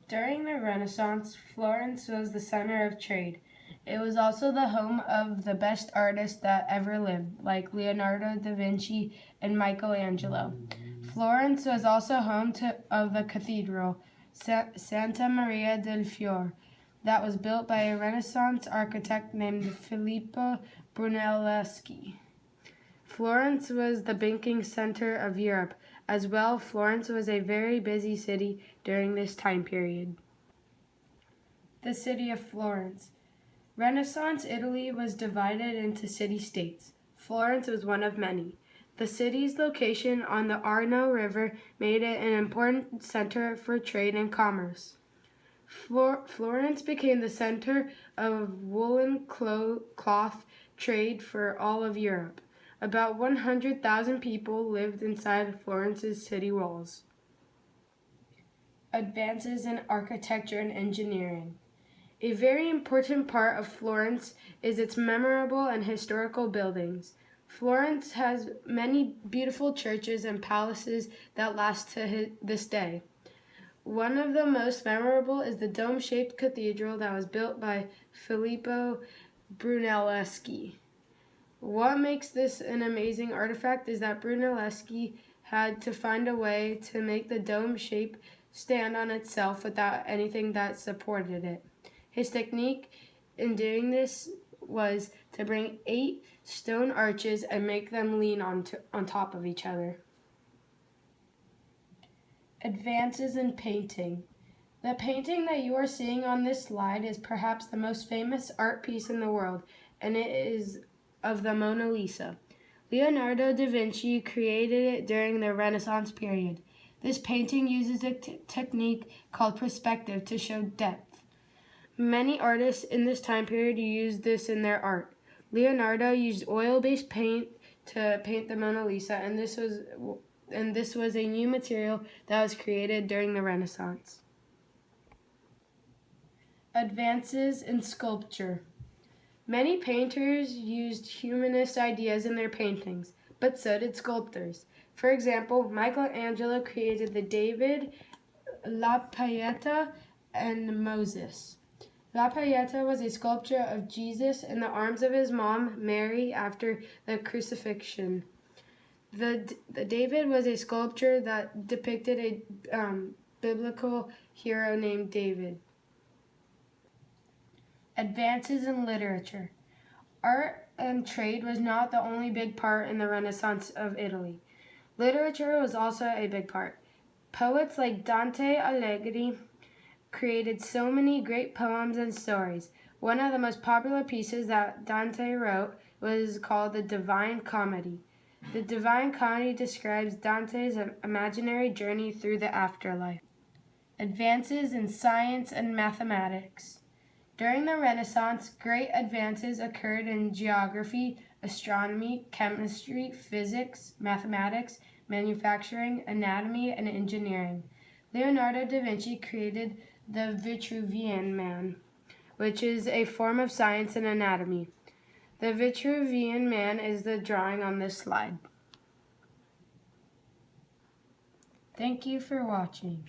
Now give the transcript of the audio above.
During the Renaissance, Florence was the center of trade. It was also the home of the best artists that ever lived, like Leonardo da Vinci and Michelangelo. Florence was also home of a cathedral, Santa Maria del Fiore, that was built by a Renaissance architect named Filippo Brunelleschi. Florence was the banking center of Europe. As well, Florence was a very busy city during this time period. The city of Florence. Renaissance Italy was divided into city-states. Florence was one of many. The city's location on the Arno River made it an important center for trade and commerce. Florence became the center of woolen cloth trade for all of Europe. About 100,000 people lived inside Florence's city walls. Advances in architecture and engineering. A very important part of Florence is its memorable and historical buildings. Florence has many beautiful churches and palaces that last to this day. One of the most memorable is the dome-shaped cathedral that was built by Filippo Brunelleschi. What makes this an amazing artifact is that Brunelleschi had to find a way to make the dome shape stand on itself without anything that supported it. His technique in doing this was to bring 8 stone arches and make them lean on top of each other. Advances in painting. The painting that you are seeing on this slide is perhaps the most famous art piece in the world, and it is of the Mona Lisa. Leonardo da Vinci created it during the Renaissance period. This painting uses a technique called perspective to show depth. Many artists in this time period used this in their art. Leonardo used oil-based paint to paint the Mona Lisa, and this was a new material that was created during the Renaissance. Advances in sculpture. Many painters used humanist ideas in their paintings, but so did sculptors. For example, Michelangelo created the David, La Pieta, and Moses. La Pieta was a sculpture of Jesus in the arms of his mom, Mary, after the crucifixion. The David was a sculpture that depicted a biblical hero named David. Advances in literature. Art and trade was not the only big part in the Renaissance of Italy. Literature was also a big part. Poets like Dante Alighieri created so many great poems and stories. One of the most popular pieces that Dante wrote was called the Divine Comedy. The Divine Comedy describes Dante's imaginary journey through the afterlife. Advances in science and mathematics. During the Renaissance, great advances occurred in geography, astronomy, chemistry, physics, mathematics, manufacturing, anatomy, and engineering. Leonardo da Vinci created the Vitruvian Man, which is a form of science and anatomy. The Vitruvian Man is the drawing on this slide. Thank you for watching.